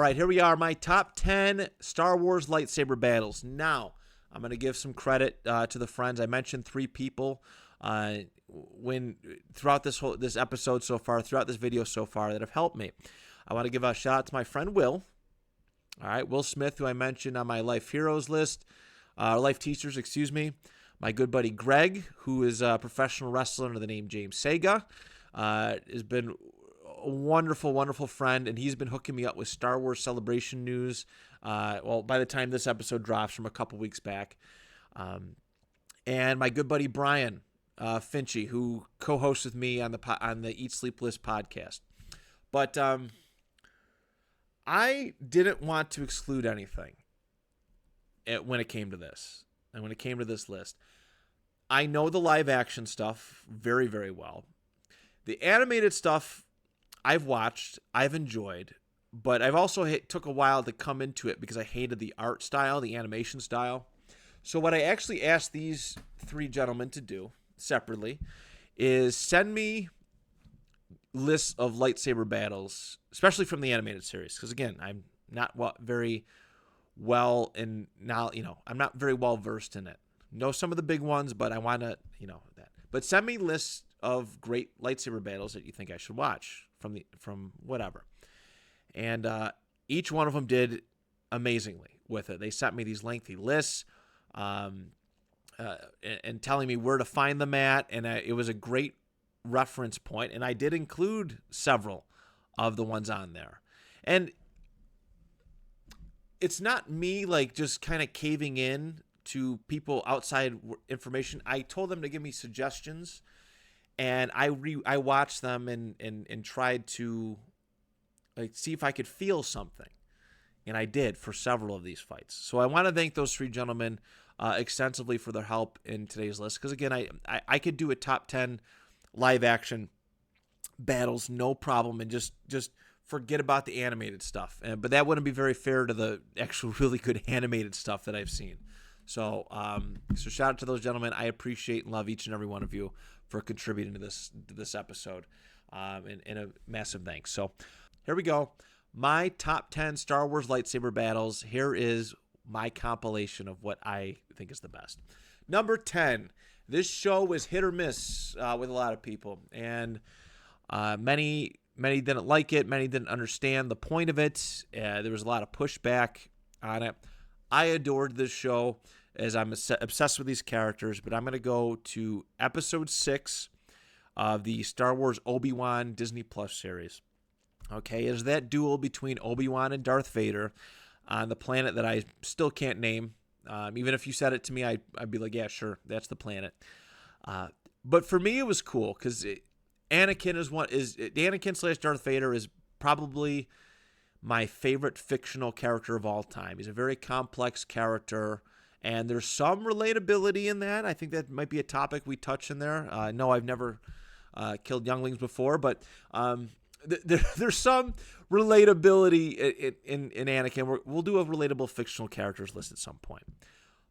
right, here we are, my top 10 Star Wars lightsaber battles. Now, I'm going to give some credit to the friends. I mentioned 3 people throughout this episode so far, throughout this video so far, that have helped me. I want to give a shout out to my friend Will. All right, Will Smith, who I mentioned on my Life Heroes list, Life Teachers, excuse me. My good buddy Greg, who is a professional wrestler under the name James Sega, has been a wonderful, wonderful friend, and he's been hooking me up with Star Wars Celebration news. By the time this episode drops from a couple weeks back. And my good buddy Brian Finchy, who co-hosts with me on the Eat Sleep List podcast. But I didn't want to exclude anything when it came to this. And when it came to this list, I know the live action stuff very, very well. The animated stuff I've watched, I've enjoyed, but I've also took a while to come into it because I hated the art style, the animation style. So what I actually asked these 3 gentlemen to do separately is send me lists of lightsaber battles, especially from the animated series. Because again, I'm not very well in now. I'm not very well versed in it. Know some of the big ones, but I want to, that. But send me lists of great lightsaber battles that you think I should watch from whatever. And each one of them did amazingly with it. They sent me these lengthy lists and telling me where to find them at. And it was a great reference point. And I did include several of the ones on there. And it's not me just kind of caving in to people outside information. I told them to give me suggestions. And I watched them and tried to see if I could feel something. And I did for several of these fights. So I want to thank those 3 gentlemen extensively for their help in today's list. Because again, I could do a top 10 live action battles, no problem, and just forget about the animated stuff. But that wouldn't be very fair to the actual really good animated stuff that I've seen. So shout out to those gentlemen. I appreciate and love each and every one of you for contributing to this episode, and a massive thanks. So here we go. My top 10 Star Wars lightsaber battles. Here is my compilation of what I think is the best. Number 10. This show was hit or miss with a lot of people, and many didn't like it. Many didn't understand the point of it. There was a lot of pushback on it. I adored this show as I'm obsessed with these characters, but I'm going to go to episode 6 of the Star Wars Obi-Wan Disney Plus series. Okay, is that duel between Obi-Wan and Darth Vader on the planet that I still can't name. Even if you said it to me, I'd be like, yeah, sure, that's the planet. But for me, it was cool because Anakin / Darth Vader is probably my favorite fictional character of all time. He's a very complex character, and there's some relatability in that. I think that might be a topic we touch in there. No, I've never killed younglings before, but there's some relatability in Anakin. We'll do a relatable fictional characters list at some point.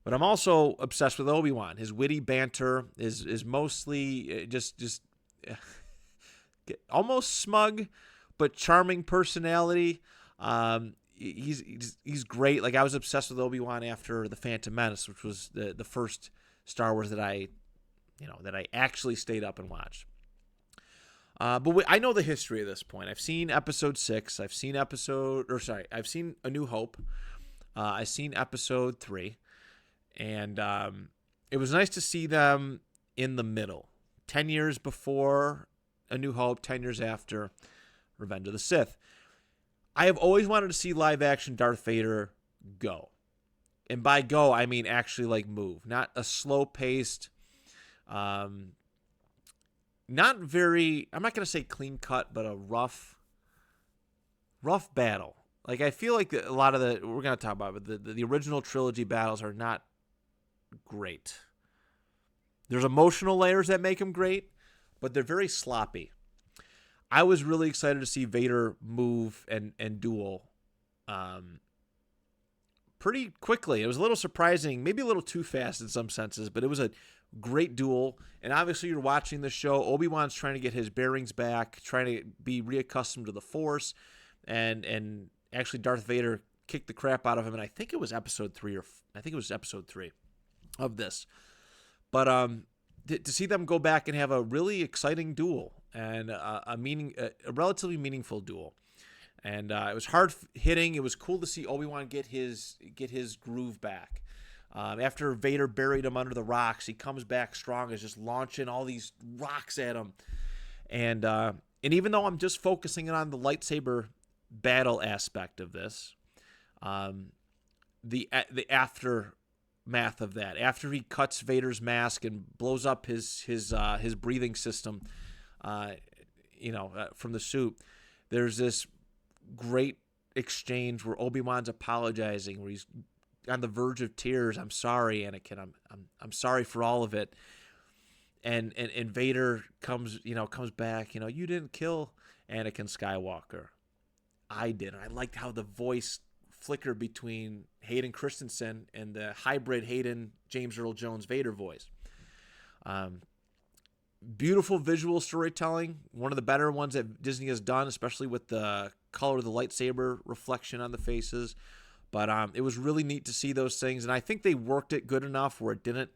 But I'm also obsessed with Obi-Wan. His witty banter is mostly just almost smug, but charming personality. He's great. Like, I was obsessed with Obi-Wan after The Phantom Menace, which was the first Star Wars that I actually stayed up and watched. But I know the history at this point. I've seen episode 6. I've seen A New Hope. I've seen episode 3. And it was nice to see them in the middle. 10 years before A New Hope, 10 years after Revenge of the Sith. I have always wanted to see live-action Darth Vader go. And by go, I mean actually move. Not a slow-paced, not very, I'm not going to say clean-cut, but a rough battle. I feel like a lot of we're going to talk about it, but the original trilogy battles are not great. There's emotional layers that make them great, but they're very sloppy. I was really excited to see Vader move and duel pretty quickly. It was a little surprising, maybe a little too fast in some senses, but it was a great duel. And obviously you're watching the show. Obi-Wan's trying to get his bearings back, trying to be reaccustomed to the Force and actually Darth Vader kicked the crap out of him, and I think it was episode 3 of this. But to see them go back and have a really exciting duel and a relatively meaningful duel. And it was hard hitting. It was cool to see Obi-Wan get his groove back. After Vader buried him under the rocks, he comes back strong, is just launching all these rocks at him. And even though I'm just focusing on the lightsaber battle aspect of this, the aftermath of that, after he cuts Vader's mask and blows up his breathing system, from the suit, there's this great exchange where Obi-Wan's apologizing, where he's on the verge of tears. I'm sorry, Anakin. I'm sorry for all of it. And Vader comes back. You didn't kill Anakin Skywalker. I did. And I liked how the voice flickered between Hayden Christensen and the hybrid Hayden James Earl Jones Vader voice. Beautiful visual storytelling. One of the better ones that Disney has done, especially with the color of the lightsaber reflection on the faces. But it was really neat to see those things. And I think they worked it good enough where it didn't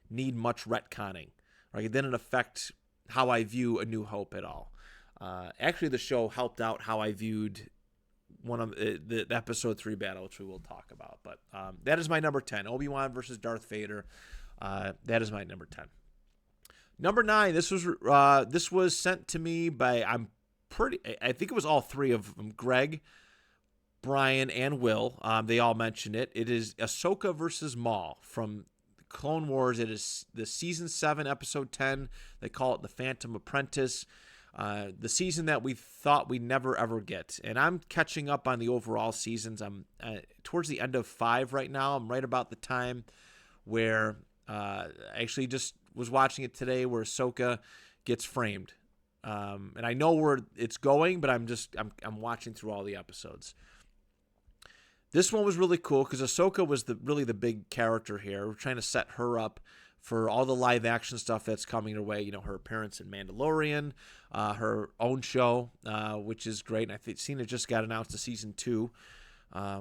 need much retconning. Like, it didn't affect how I view A New Hope at all. Actually, the show helped out how I viewed one of the episode 3 battle, which we will talk about. But that is my number 10. Obi-Wan versus Darth Vader. That is my number 10. Number 9. This was sent to me by I think it was all 3 of them. Greg, Brian, and Will. They all mentioned it. It is Ahsoka versus Maul from Clone Wars. It is the season 7, episode 10. They call it The Phantom Apprentice. The season that we thought we'd never ever get. And I'm catching up on the overall seasons. I'm towards the end of 5 right now. I'm right about the time where I actually just was watching it today, where Ahsoka gets framed. And I know where it's going, but I'm watching through all the episodes. This one was really cool because Ahsoka was really the big character here. We're trying to set her up for all the live action stuff that's coming her way. Her appearance in Mandalorian, her own show, which is great. And I've seen it just got announced to season 2,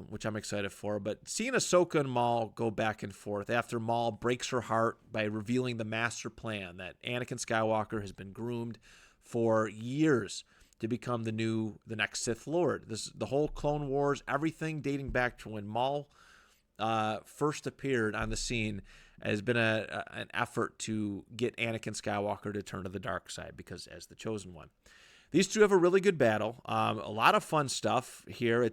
which I'm excited for. But seeing Ahsoka and Maul go back and forth after Maul breaks her heart by revealing the master plan that Anakin Skywalker has been groomed for years to become the next Sith Lord. The whole Clone Wars, everything dating back to when Maul first appeared on the scene, has been an effort to get Anakin Skywalker to turn to the dark side because as the chosen one. These two have a really good battle. A lot of fun stuff here.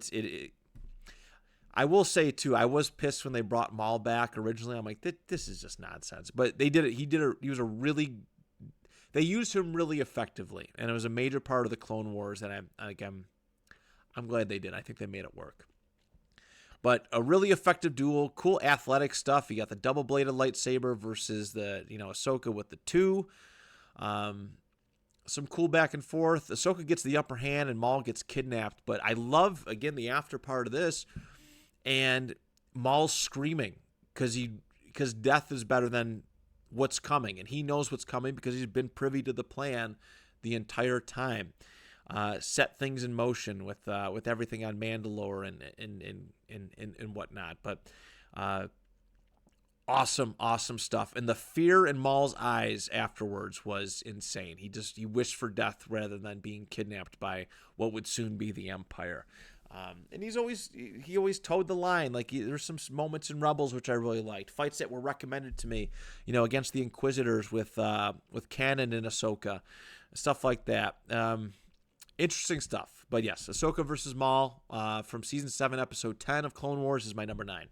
I will say too, I was pissed when they brought Maul back originally. I'm like, this is just nonsense. But they did it. They used him really effectively, and it was a major part of the Clone Wars. And I'm glad they did. I think they made it work. But a really effective duel, cool athletic stuff. You got the double-bladed lightsaber versus the Ahsoka with the 2. Some cool back and forth. Ahsoka gets the upper hand and Maul gets kidnapped. But I love, again, the after part of this. And Maul's screaming because death is better than what's coming. And he knows what's coming because he's been privy to the plan the entire time. Set things in motion with everything on Mandalore and whatnot. But awesome stuff. And the fear in Maul's eyes afterwards was insane. He wished for death rather than being kidnapped by what would soon be the Empire. And he always towed the line. Like there's some moments in Rebels which I really liked. Fights that were recommended to me, against the Inquisitors with Kanan and Ahsoka, stuff like that. Interesting stuff. But yes, Ahsoka versus Maul from season 7, episode 10 of Clone Wars is my number 9.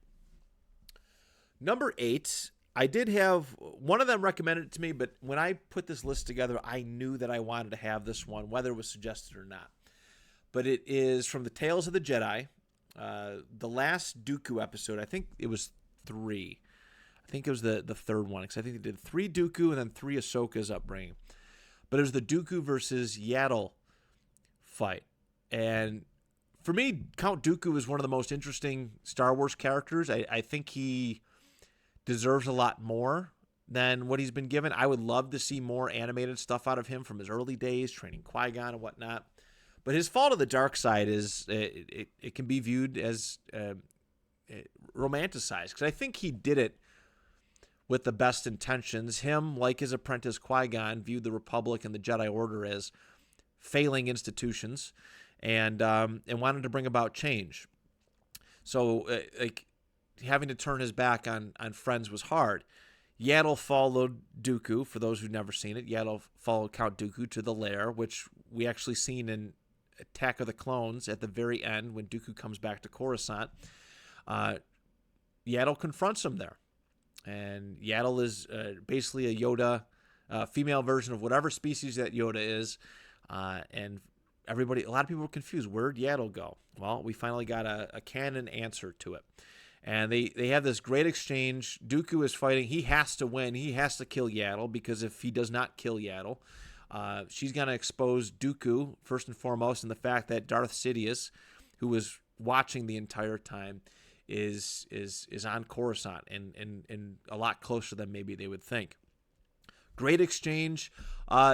Number 8, I did have one of them recommended it to me, but when I put this list together, I knew that I wanted to have this one, whether it was suggested or not. But it is from the Tales of the Jedi, the last Dooku episode. I think it was 3. I think it was the third one, because I think they did 3 Dooku and then 3 Ahsoka's upbringing. But it was the Dooku versus Yaddle fight. And for me, Count Dooku is one of the most interesting Star Wars characters. I think he deserves a lot more than what he's been given. I would love to see more animated stuff out of him from his early days, training Qui-Gon and whatnot. But his fall to the dark side is it can be viewed as romanticized, because I think he did it with the best intentions. Him, like his apprentice Qui-Gon, viewed the Republic and the Jedi Order as failing institutions, and wanted to bring about change. So like having to turn his back on friends was hard. Yaddle followed Dooku. For those who've never seen it, Yaddle followed Count Dooku to the lair, which we actually seen in Attack of the Clones at the very end when Dooku comes back to Coruscant. Yaddle confronts him there. And Yaddle is basically a Yoda, female version of whatever species that Yoda is. And a lot of people were confused. Where'd Yaddle go? Well, we finally got a canon answer to it. And they have this great exchange. Dooku is fighting. He has to win. He has to kill Yaddle, because if he does not kill Yaddle, she's going to expose Dooku, first and foremost, and the fact that Darth Sidious, who was watching the entire time, is on Coruscant and a lot closer than maybe they would think. Great exchange,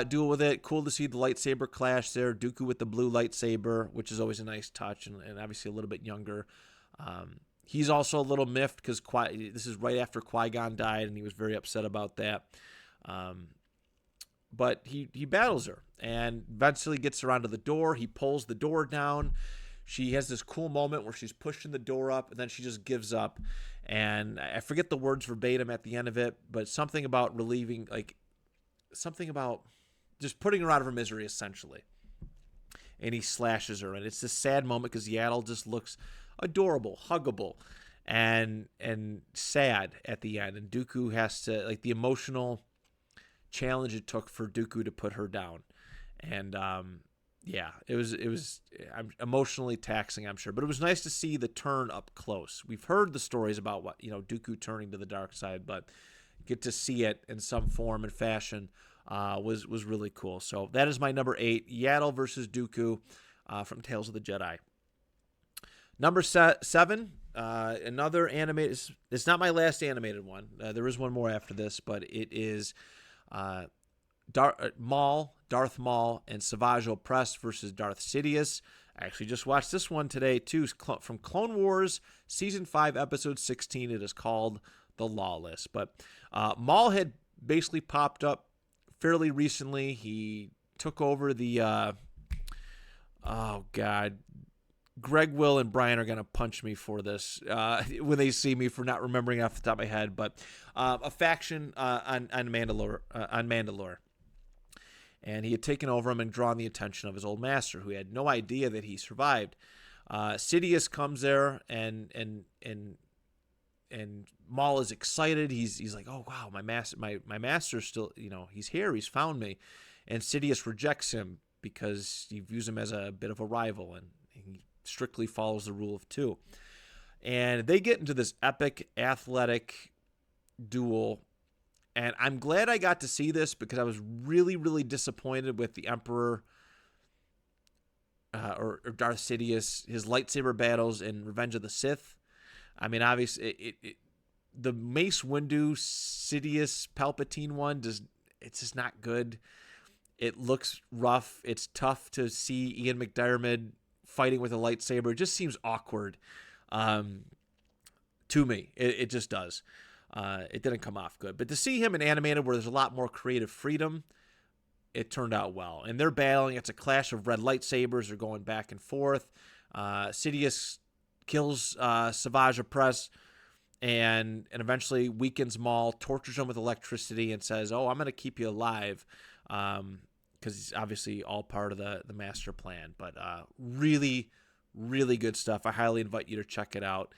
duel with it. Cool to see the lightsaber clash there. Dooku with the blue lightsaber, which is always a nice touch, and obviously a little bit younger. He's also a little miffed because this is right after Qui-Gon died, and he was very upset about that. But he battles her and eventually gets around to the door. He pulls the door down. She has this cool moment where she's pushing the door up, and then she just gives up. And I forget the words verbatim at the end of it, but something about relieving, like something about just putting her out of her misery, essentially. And he slashes her, and it's this sad moment because Yaddle just looks adorable, huggable, and sad at the end. And Dooku has to, like, the emotional challenge it took for Dooku to put her down. And yeah, it was emotionally taxing, I'm sure, but it was nice to see the turn up close. We've heard the stories about what, Dooku turning to the dark side, but get to see it in some form and fashion was really cool. So that is my number 8, Yaddle versus Dooku from Tales of the Jedi. Number 7, another animated. It's not my last animated one. There is one more after this, but it is Darth Maul, and Savage Opress versus Darth Sidious. I actually just watched this one today, too, from Clone Wars, Season 5, Episode 16. It is called The Lawless. But Maul had basically popped up fairly recently. He took over the... oh, God. Greg, Will, and Brian are going to punch me for this when they see me for not remembering off the top of my head. But a faction on Mandalore. And he had taken over him and drawn the attention of his old master, who had no idea that he survived. Sidious comes there, and Maul is excited. He's like, "Oh wow, my master's still, he's here. He's found me." And Sidious rejects him because he views him as a bit of a rival, and he strictly follows the rule of 2. And they get into this epic athletic duel. And I'm glad I got to see this because I was really, really disappointed with the Emperor or Darth Sidious, his lightsaber battles in Revenge of the Sith. I mean, obviously, the Mace Windu Sidious Palpatine one it's just not good. It looks rough. It's tough to see Ian McDiarmid fighting with a lightsaber. It just seems awkward to me. It just does. It didn't come off good. But to see him in animated where there's a lot more creative freedom, it turned out well. And they're battling. It's a clash of red lightsabers. They're going back and forth. Sidious kills Savage Opress and eventually weakens Maul, tortures him with electricity, and says, "Oh, I'm going to keep you alive," because he's obviously all part of the master plan. But really, really good stuff. I highly invite you to check it out.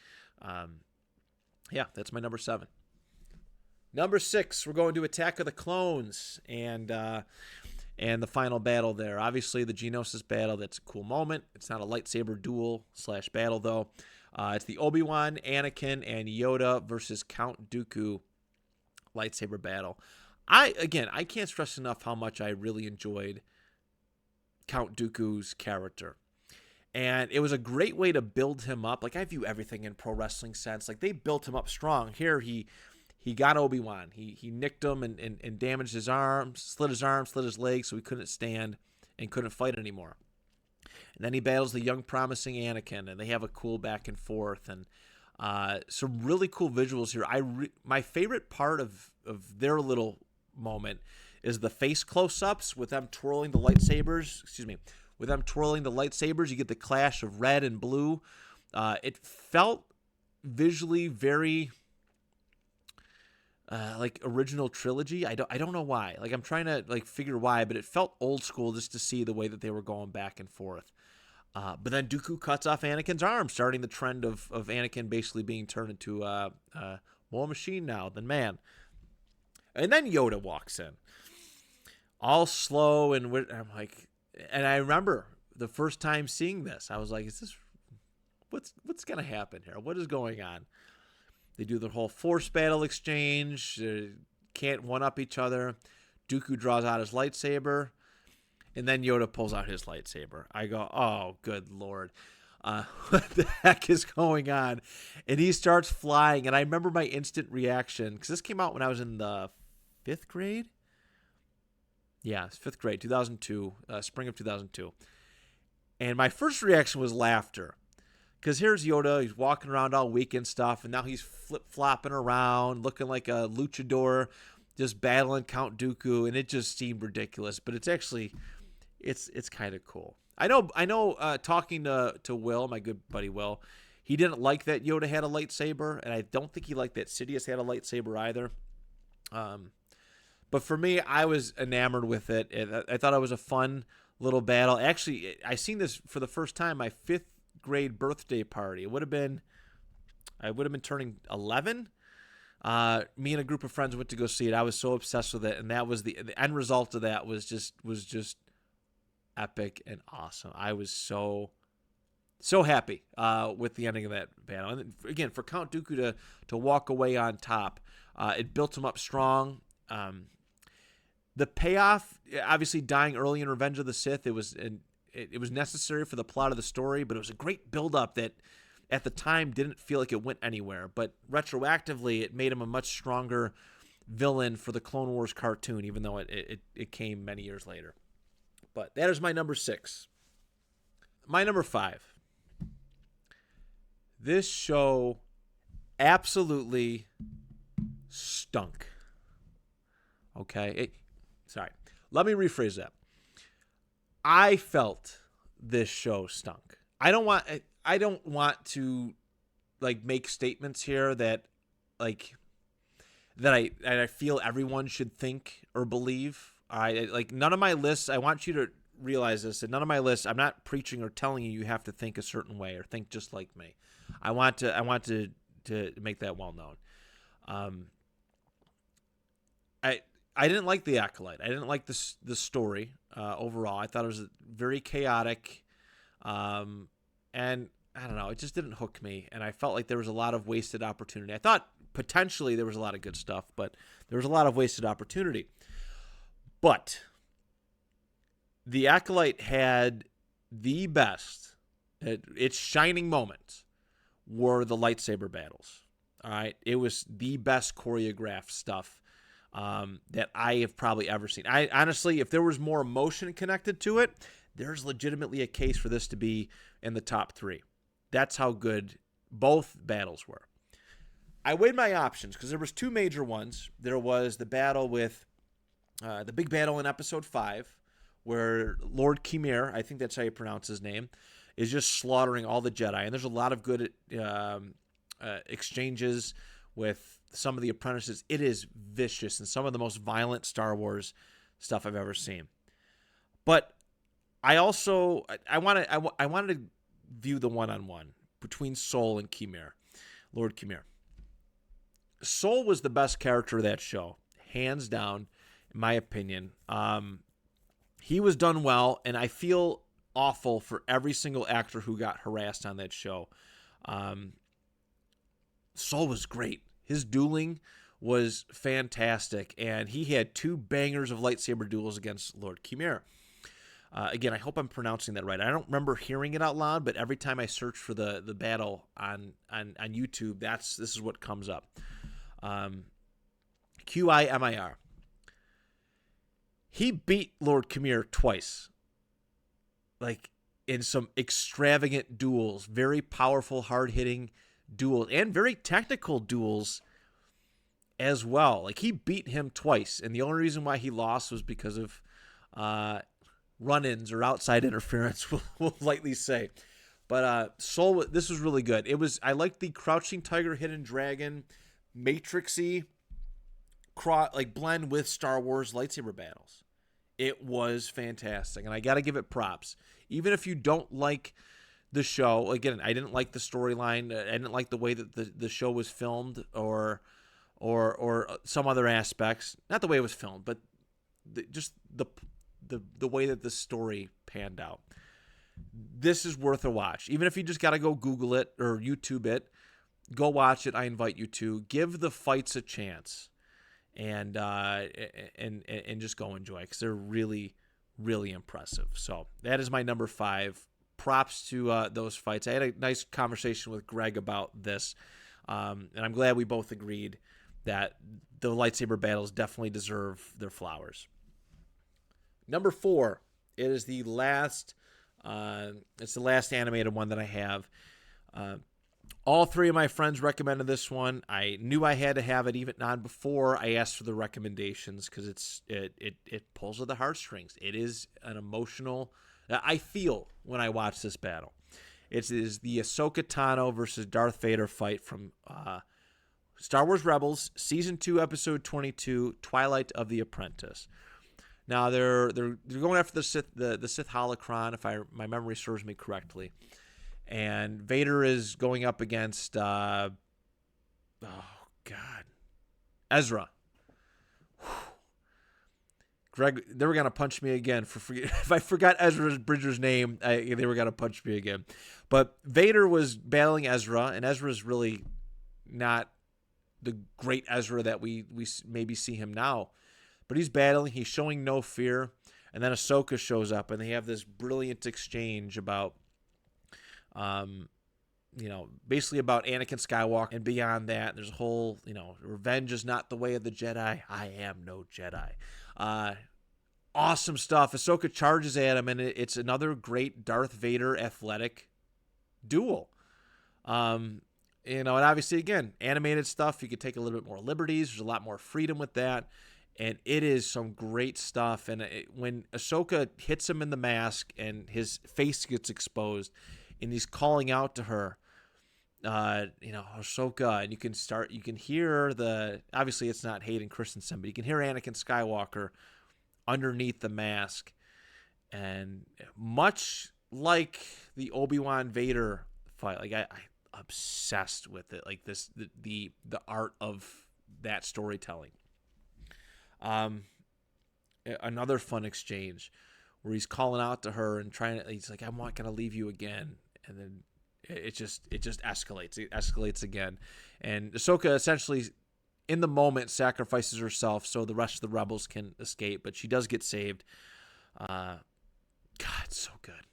Yeah, that's my number 7. Number 6, we're going to Attack of the Clones and the final battle there. Obviously, the Geonosis battle, that's a cool moment. It's not a lightsaber duel / battle, though. It's the Obi-Wan, Anakin, and Yoda versus Count Dooku lightsaber battle. I can't stress enough how much I really enjoyed Count Dooku's character. And it was a great way to build him up. Like, I view everything in pro wrestling sense. Like, they built him up strong. Here, he got Obi-Wan. He nicked him and damaged his arms, slit his legs, so he couldn't stand and couldn't fight anymore. And then he battles the young promising Anakin, and they have a cool back and forth, and some really cool visuals here. My favorite part of their little moment is the face close-ups with them twirling the lightsabers. Excuse me. With them twirling the lightsabers, you get the clash of red and blue. It felt visually very like original trilogy. I don't know why. Like, I'm trying to like figure why, but it felt old school just to see the way that they were going back and forth. But then Dooku cuts off Anakin's arm, starting the trend of Anakin basically being turned into more machine now than man. And then Yoda walks in, all slow, and I'm like, and I remember the first time seeing this, I was like, "Is this what's gonna happen here? What is going on?" They do the whole force battle exchange, can't one up each other. Dooku draws out his lightsaber. And then Yoda pulls out his lightsaber. I go, oh, good Lord. What the heck is going on? And he starts flying. And I remember my instant reaction, because this came out when I was in the 5th grade. Yeah, it's 5th grade, 2002, spring of 2002. And my first reaction was laughter. Because here's Yoda. He's walking around all weak and stuff. And now he's flip-flopping around, looking like a luchador, just battling Count Dooku. And it just seemed ridiculous. But it's actually... It's kind of cool. I know. Talking to Will, my good buddy Will, he didn't like that Yoda had a lightsaber, and I don't think he liked that Sidious had a lightsaber either. But for me, I was enamored with it. I thought it was a fun little battle. Actually, I seen this for the first time my 5th grade birthday party. I would have been turning 11. Me and a group of friends went to go see it. I was so obsessed with it, and that was the end result of that was just epic and awesome. I was so happy with the ending of that battle. And again, for Count Dooku to walk away on top, it built him up strong. The payoff, obviously dying early in Revenge of the Sith, it was necessary for the plot of the story, but it was a great build-up that at the time didn't feel like it went anywhere. But retroactively, it made him a much stronger villain for the Clone Wars cartoon, even though it came many years later. But that is my number 6. My number 5. This show absolutely stunk. Okay? Sorry. Let me rephrase that. I felt this show stunk. I don't want to like make statements here that I feel everyone should think or believe. Like none of my lists, I want you to realize this, that none of my lists, I'm not preaching or telling you have to think a certain way or think just like me. I want to make that well known. I didn't like The Acolyte. I didn't like the story overall. I thought it was very chaotic, and I don't know, it just didn't hook me, and I felt like there was a lot of wasted opportunity. I thought potentially there was a lot of good stuff, but there was a lot of wasted opportunity. But The Acolyte had the best, its shining moments were the lightsaber battles. All right, it was the best choreographed stuff that I have probably ever seen. I honestly, if there was more emotion connected to it, there's legitimately a case for this to be in the top 3. That's how good both battles were. I weighed my options because there was 2 major ones. There was the battle with the big battle in episode 5, where Lord Khmer, I think that's how you pronounce his name, is just slaughtering all the Jedi. And there's a lot of good exchanges with some of the apprentices. It is vicious and some of the most violent Star Wars stuff I've ever seen. But I also I wanted to view the one-on-one between Sol and Khmer, Lord Khmer. Sol was the best character of that show, hands down, in my opinion. He was done well, and I feel awful for every single actor who got harassed on that show. Sol was great. His dueling was fantastic, and he had 2 bangers of lightsaber duels against Lord Khmer. Again, I hope I'm pronouncing that right. I don't remember hearing it out loud, but every time I search for the battle on YouTube, this is what comes up. Qimir. He beat Lord Khmer twice. Like, in some extravagant duels, very powerful, hard-hitting duels, and very technical duels as well. Like, he beat him twice, and the only reason why he lost was because of run-ins or outside interference, we'll lightly say. But Soul, this was really good. I liked the Crouching Tiger, Hidden Dragon, Matrixy, like blend with Star Wars lightsaber battles. It was fantastic, and I got to give it props. Even if you don't like the show, again, I didn't like the storyline. I didn't like the way that the show was filmed, or some other aspects. Not the way it was filmed, but just the way that the story panned out. This is worth a watch. Even if you just got to go Google it or YouTube it, go watch it. I invite you to. Give the fights a chance, and just go enjoy it, because they're really, really impressive. So that is my number 5. Props to those fights. I had a nice conversation with Greg about this, and I'm glad we both agreed that the lightsaber battles definitely deserve their flowers. Number 4, it is the last. It's the last animated one that I have. All 3 of my friends recommended this one. I knew I had to have it even on before I asked for the recommendations, because it pulls at the heartstrings. It is an emotional. I feel when I watch this battle. It is the Ahsoka Tano versus Darth Vader fight from Star Wars Rebels Season 2, Episode 22, Twilight of the Apprentice. Now they're going after the Sith holocron, if my memory serves me correctly, and Vader is going up against Ezra. Whew. Greg, they were gonna punch me again if I forgot Ezra Bridger's name. They were gonna punch me again, but Vader was battling Ezra, and Ezra's really not the great Ezra that we maybe see him now. But he's battling. He's showing no fear. And then Ahsoka shows up, and they have this brilliant exchange about, basically about Anakin Skywalker and beyond that. There's a whole, revenge is not the way of the Jedi. I am no Jedi. Awesome stuff. Ahsoka charges at him, and it's another great Darth Vader athletic duel. And obviously, again, animated stuff, you could take a little bit more liberties. There's a lot more freedom with that. And it is some great stuff. And when Ahsoka hits him in the mask and his face gets exposed, and he's calling out to her, Ahsoka, and you can hear obviously it's not Hayden Christensen, but you can hear Anakin Skywalker underneath the mask. And much like the Obi-Wan Vader fight, like I obsessed with it, like this, the art of that storytelling. Another fun exchange where he's calling out to her and he's like, I'm not going to leave you again. And then it just escalates. It escalates again. And Ahsoka essentially in the moment sacrifices herself so the rest of the rebels can escape, but she does get saved. God, so good.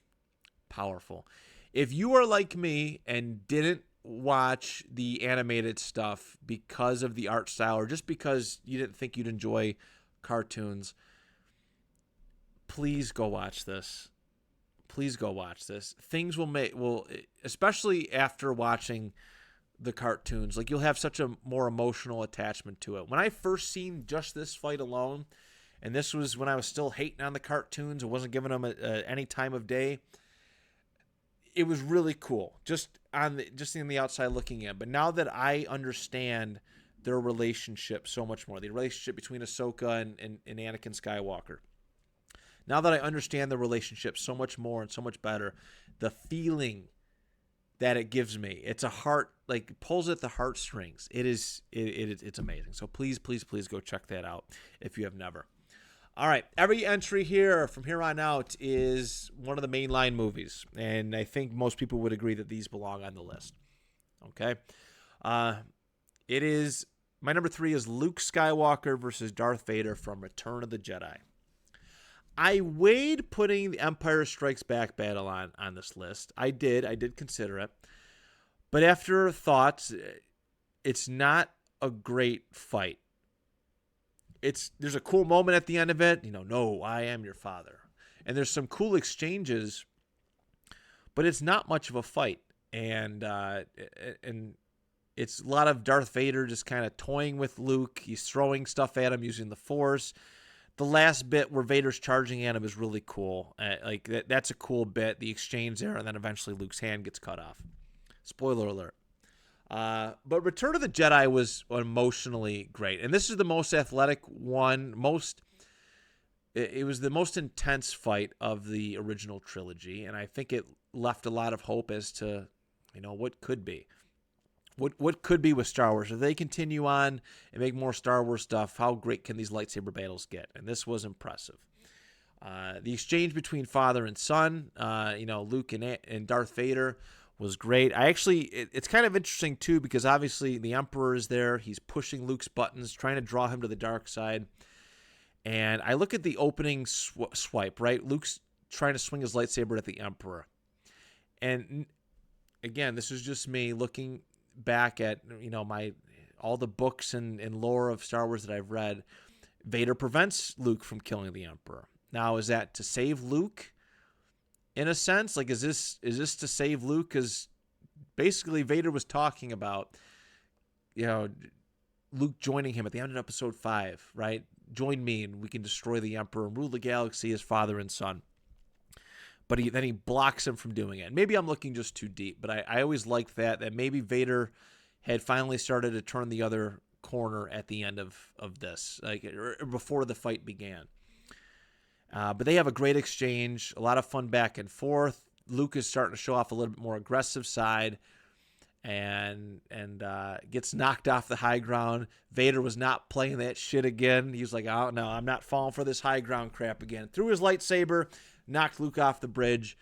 Powerful. If you are like me and didn't watch the animated stuff because of the art style, or just because you didn't think you'd enjoy cartoons, please go watch this. Please go watch this. Things will especially after watching the cartoons, like, you'll have such a more emotional attachment to it. When I first seen just this fight alone, and this was when I was still hating on the cartoons, I wasn't giving them any time of day, it was really cool, just in the outside looking in. But now that I understand their relationship so much more, the relationship between Ahsoka and Anakin Skywalker, now that I understand the relationship so much more and so much better, the feeling that it gives me, it's pulls at the heartstrings. It's amazing. So please go check that out if you have never. All right, every entry here from here on out is one of the mainline movies, and I think most people would agree that these belong on the list. Okay, it is my number 3 is Luke Skywalker versus Darth Vader from Return of the Jedi. I weighed putting the Empire Strikes Back battle on this list. I did consider it, but after thought, it's not a great fight. There's a cool moment at the end of it, no, I am your father. And there's some cool exchanges but it's not much of a fight. And it's a lot of Darth Vader just kind of toying with Luke. He's throwing stuff at him using the Force. The last bit where Vader's charging at him is really cool. That's a cool bit, the exchange there, and then eventually Luke's hand gets cut off. Spoiler alert. But Return of the Jedi was emotionally great. And this is the most athletic one. It was the most intense fight of the original trilogy. And I think it left a lot of hope as to, what could be. What could be with Star Wars? If they continue on and make more Star Wars stuff, how great can these lightsaber battles get? And this was impressive. The exchange between father and son, Luke and Darth Vader was great. It's kind of interesting too, because obviously the Emperor is there. He's pushing Luke's buttons, trying to draw him to the dark side. And I look at the opening swipe, right? Luke's trying to swing his lightsaber at the Emperor. And again, this is just me looking back at all the books and lore of Star Wars that I've read. Vader prevents Luke from killing the Emperor. Now, is that to save Luke? In a sense, is this to save Luke? Because basically Vader was talking about, Luke joining him at the end of Episode 5, right? Join me and we can destroy the Emperor and rule the galaxy as father and son. But then he blocks him from doing it. Maybe I'm looking just too deep, but I always liked that maybe Vader had finally started to turn the other corner at the end of this, or before the fight began. But they have a great exchange, a lot of fun back and forth. Luke is starting to show off a little bit more aggressive side and gets knocked off the high ground. Vader was not playing that shit again. He was like, oh, no, I'm not falling for this high ground crap again. Threw his lightsaber, knocked Luke off the bridge,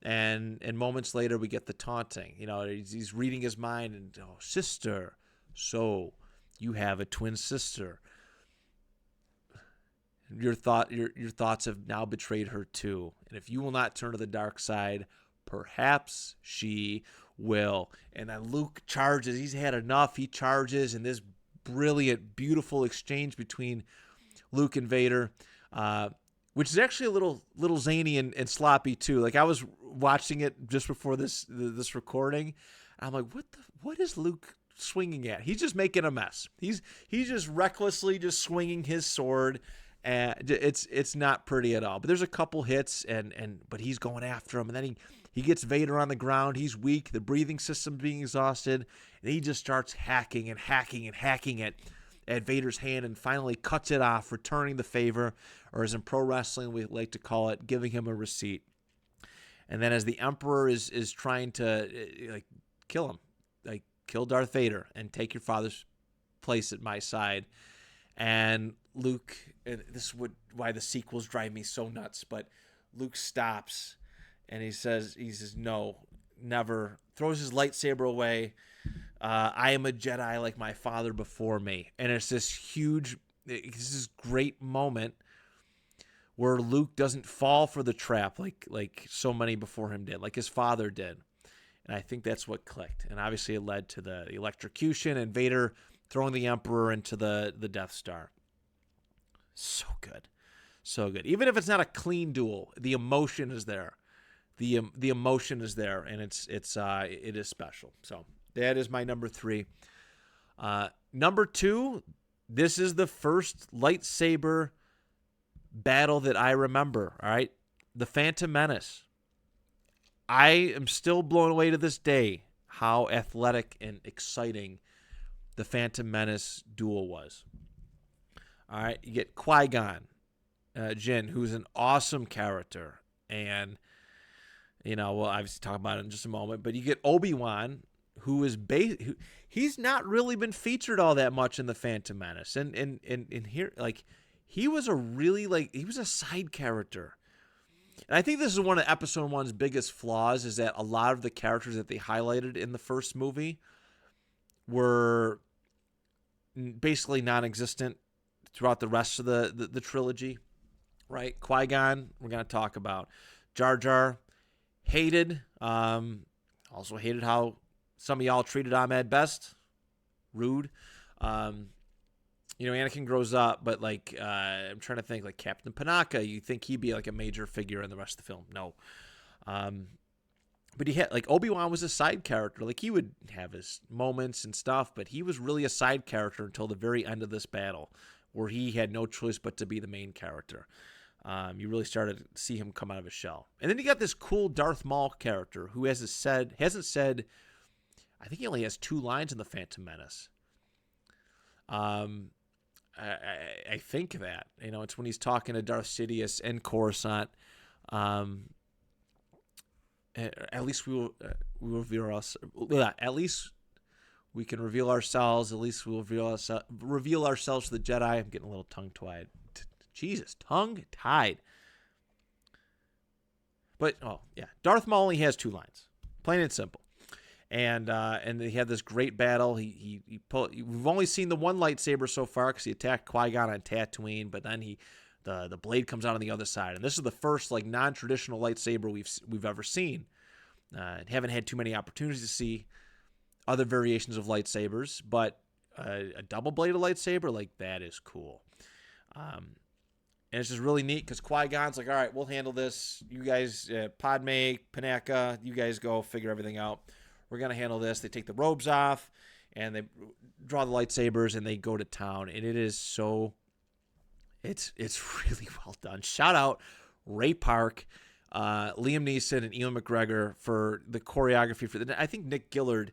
and moments later we get the taunting. He's reading his mind, and sister, so you have a twin sister. Your thoughts have now betrayed her too, and if you will not turn to the dark side, perhaps she will. And then Luke charges. He's had enough. He charges, and this brilliant, beautiful exchange between Luke and Vader. Which is actually a little zany and sloppy too. I was watching it just before this recording. I'm like, what is Luke swinging at? He's just making a mess. He's just recklessly just swinging his sword, and it's not pretty at all. But there's a couple hits, but he's going after him, and then he gets Vader on the ground. He's weak. The breathing system's being exhausted, and he just starts hacking at Vader's hand and finally cuts it off, returning the favor, or as in pro wrestling we like to call it, giving him a receipt. And then as the Emperor is trying to kill him, kill Darth Vader and take your father's place at my side, and Luke, and this is why the sequels drive me so nuts, but Luke stops and he says no, never, throws his lightsaber away. I am a Jedi like my father before me. And it's this great moment where Luke doesn't fall for the trap like so many before him did, like his father did. And I think that's what clicked. And obviously it led to the electrocution and Vader throwing the Emperor into the Death Star. So good. So good. Even if it's not a clean duel, the emotion is there. The emotion is there, and it is special. So that is my number 3. Number 2, this is the first lightsaber battle that I remember, all right? The Phantom Menace. I am still blown away to this day how athletic and exciting the Phantom Menace duel was. All right, you get Qui-Gon Jinn, who's an awesome character, and we'll obviously talk about it in just a moment, but you get Obi-Wan, who is he's not really been featured all that much in the Phantom Menace, and here, he was he was a side character. And I think this is one of Episode 1's biggest flaws, is that a lot of the characters that they highlighted in the first movie were basically non-existent throughout the rest of the trilogy, right? Qui-Gon, we're going to talk about. Jar Jar, hated. Also hated how some of y'all treated Ahmed Best. Rude. Anakin grows up, but I'm trying to think, Captain Panaka, you think he'd be a major figure in the rest of the film? No. but he had, like, Obi-Wan was a side character. Like, he would have his moments and stuff, but he was really a side character until the very end of this battle, where he had no choice but to be the main character. You really started to see him come out of his shell. And then you got this cool Darth Maul character who hasn't said, I think he only has 2 lines in The Phantom Menace. I think that, it's when he's talking to Darth Sidious and Coruscant. At least we will reveal us. At least we can reveal ourselves. At least we'll reveal ourselves to the Jedi. I'm getting a little tongue-tied. Jesus, tongue-tied. But Darth Maul only has 2 lines, plain and simple. And he had this great battle. We've only seen the one lightsaber so far because he attacked Qui-Gon on Tatooine, but then the blade comes out on the other side, and this is the first like non-traditional lightsaber we've ever seen. Haven't had too many opportunities to see other variations of lightsabers, but a double-bladed lightsaber, like, that is cool. And it's just really neat because Qui-Gon's like, all right, we'll handle this. You guys, Padme, Panaka, you guys go figure everything out. We're going to handle this. They take the robes off, and they draw the lightsabers, and they go to town. And it is so... It's really well done. Shout out Ray Park, Liam Neeson, and Ewan McGregor for the choreography. I think Nick Gillard,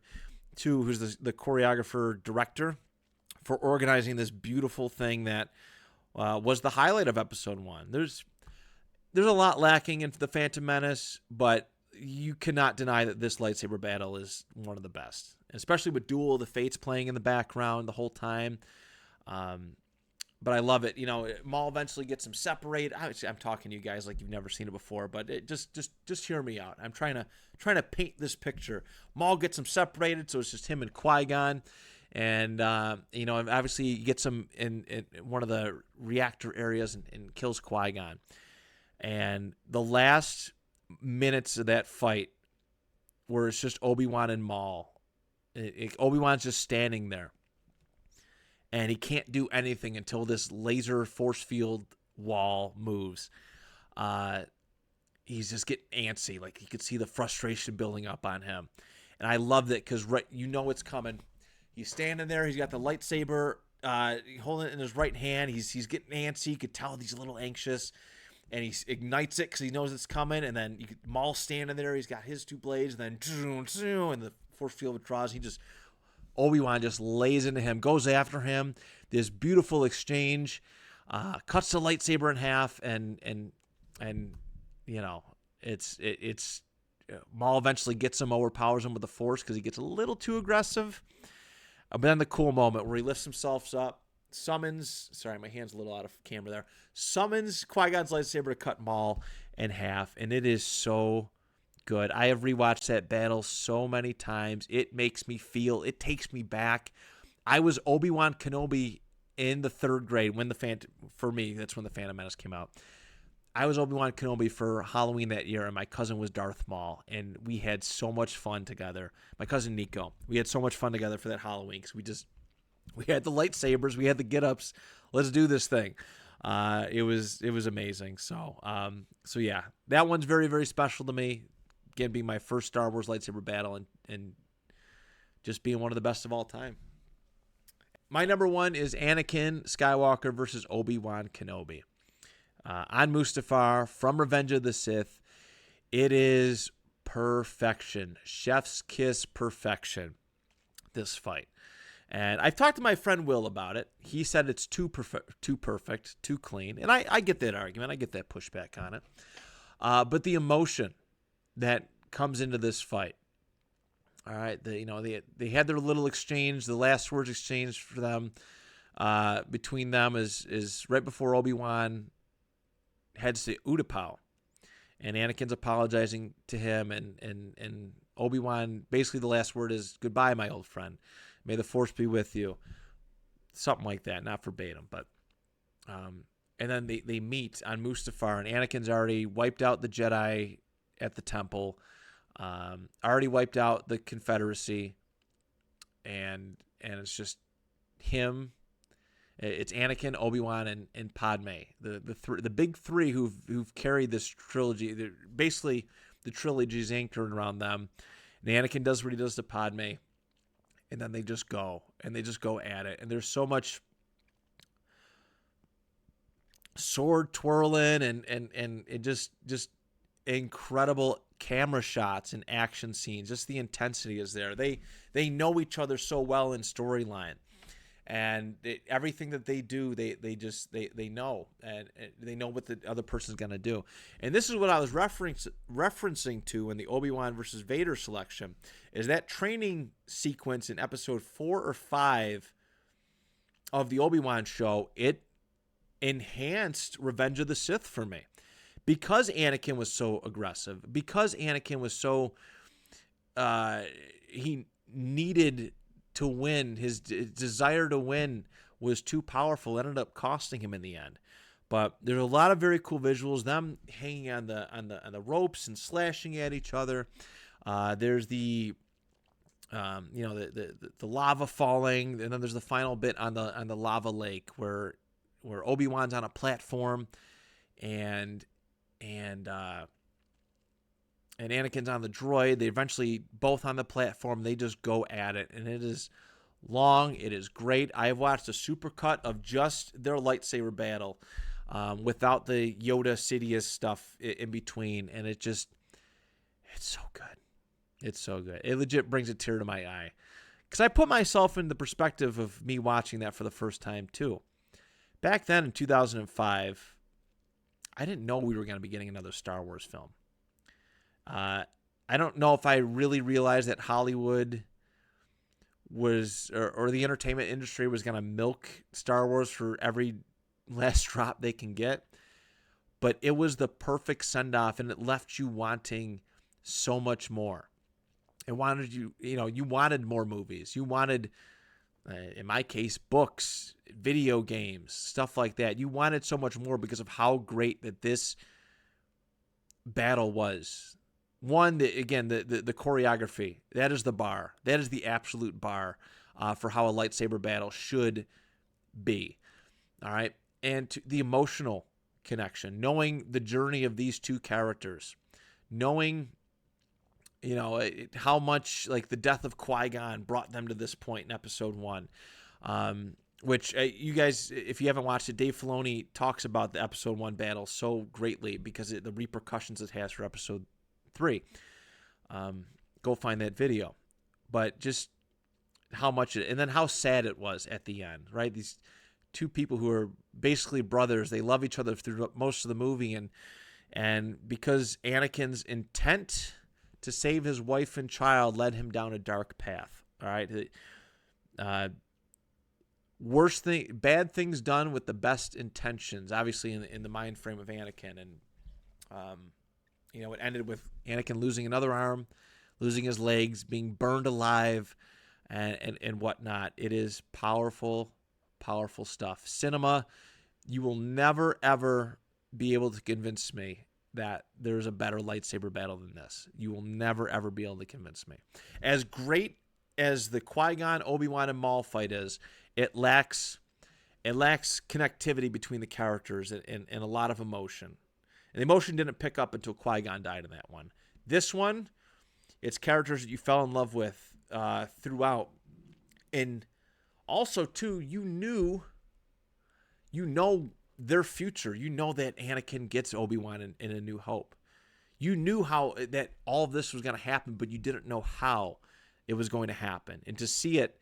too, who's the choreographer-director, for organizing this beautiful thing that was the highlight of Episode 1. There's a lot lacking in The Phantom Menace, but you cannot deny that this lightsaber battle is one of the best, especially with Duel of the Fates playing in the background the whole time. But I love it. Maul eventually gets him separated. I'm talking to you guys like you've never seen it before, but just hear me out. I'm trying to paint this picture. Maul gets him separated, so it's just him and Qui-Gon, and obviously he gets him in one of the reactor areas and kills Qui-Gon. And the last minutes of that fight, where it's just Obi-Wan and Maul, Obi-Wan's just standing there, and he can't do anything until this laser force field wall moves. He's just getting antsy. Like, you could see the frustration building up on him. And I loved it because it's coming. He's standing there. He's got the lightsaber holding it in his right hand. He's getting antsy. You could tell he's a little anxious. And he ignites it because he knows it's coming. And then Maul's standing there. He's got his 2 blades. And then, and the force field withdraws. Obi-Wan just lays into him, goes after him. This beautiful exchange, cuts the lightsaber in half, and it's Maul eventually gets him, overpowers him with the Force because he gets a little too aggressive. But then the cool moment where he lifts himself up, summons, sorry, my hand's a little out of camera there, summons Qui-Gon's lightsaber to cut Maul in half, and it is so good. I have rewatched that battle so many times. It makes me feel, it takes me back. I was Obi-Wan Kenobi in the 3rd grade for me, that's when the Phantom Menace came out. I was Obi-Wan Kenobi for Halloween that year, and my cousin was Darth Maul, and we had so much fun together. My cousin Nico. We had so much fun together for that Halloween because we had the lightsabers, we had the get-ups. Let's do this thing. It was amazing. So yeah, that one's very, very special to me. Again, being my first Star Wars lightsaber battle and just being one of the best of all time. My number 1 is Anakin Skywalker versus Obi-Wan Kenobi. On Mustafar from Revenge of the Sith. It is perfection. Chef's kiss perfection, this fight. And I've talked to my friend Will about it. He said it's too perfect, too clean. And I get that argument. I get that pushback on it. But the emotion that comes into this fight. All right, they had their little exchange. The last words exchanged for them between them is right before Obi-Wan heads to Utapau, and Anakin's apologizing to him, and Obi-Wan, basically the last word is, goodbye, my old friend. May the Force be with you. Something like that, not verbatim, but and then they meet on Mustafar, and Anakin's already wiped out the Jedi at the temple, already wiped out the Confederacy, and it's just him. It's Anakin, Obi-Wan, and Padme, the big 3 who've carried this trilogy. They're basically, the trilogy is anchored around them. And Anakin does what he does to Padme, and then they just go at it. And there's so much sword twirling and it just incredible camera shots and action scenes. Just the intensity is there. They know each other so well in storyline, and everything that they do, they know, and they know what the other person's gonna do. And this is what I was referencing to in the Obi-Wan versus Vader selection, is that training sequence in episode 4 or 5 of the Obi-Wan show. It enhanced Revenge of the Sith for me, because Anakin was so aggressive, because Anakin was so he needed to win. His desire to win was too powerful. It ended up costing him in the end. But there's a lot of very cool visuals, them hanging on the ropes and slashing at each other. There's the the lava falling, and then there's the final bit on the lava lake where Obi-Wan's on a platform and Anakin's on the droid. They eventually both on the platform. They just go at it, and it is long. It is great. I have watched a supercut of just their lightsaber battle, without the Yoda Sidious stuff in between, and it's so good. It's so good. It legit brings a tear to my eye, because I put myself in the perspective of me watching that for the first time too. Back then in 2005, I didn't know we were going to be getting another Star Wars film. I don't know if I really realized that Hollywood was, or the entertainment industry was going to milk Star Wars for every last drop they can get. But it was the perfect send-off, and it left you wanting so much more. It wanted you wanted more movies. You wanted, in my case, books, video games, stuff like that. You wanted so much more because of how great that this battle was. One, the choreography, that is the bar. That is the absolute bar for how a lightsaber battle should be. All right? And the emotional connection, knowing the journey of these two characters, knowing how much like the death of Qui-Gon brought them to this point in episode 1, which you guys, if you haven't watched it, Dave Filoni talks about the episode 1 battle so greatly because the repercussions it has for episode 3. Go find that video. But just how much and then how sad it was at the end, right? These two people who are basically brothers, they love each other through most of the movie, and because Anakin's intent to save his wife and child led him down a dark path. All right. Bad things done with the best intentions, obviously in the mind frame of Anakin. And, it ended with Anakin losing another arm, losing his legs, being burned alive, and whatnot. It is powerful, powerful stuff. Cinema, you will never, ever be able to convince me that there's a better lightsaber battle than this. You will never, ever be able to convince me. As great as the Qui-Gon, Obi-Wan, and Maul fight is, it lacks connectivity between the characters and a lot of emotion. And the emotion didn't pick up until Qui-Gon died in that one. This one, it's characters that you fell in love with throughout. And also, too, you know their future. You know that Anakin gets Obi-Wan in A New Hope. You knew how that all of this was going to happen, but you didn't know how it was going to happen. And to see it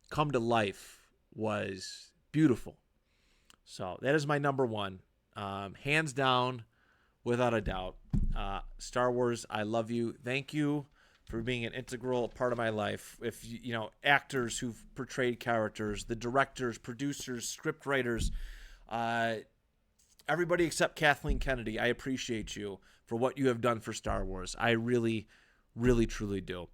come to life was beautiful. So that is my number 1. Hands down, without a doubt. Star Wars, I love you. Thank you for being an integral part of my life. If actors who've portrayed characters, the directors, producers, script writers, everybody except Kathleen Kennedy, I appreciate you for what you have done for Star Wars. I really, really, truly do.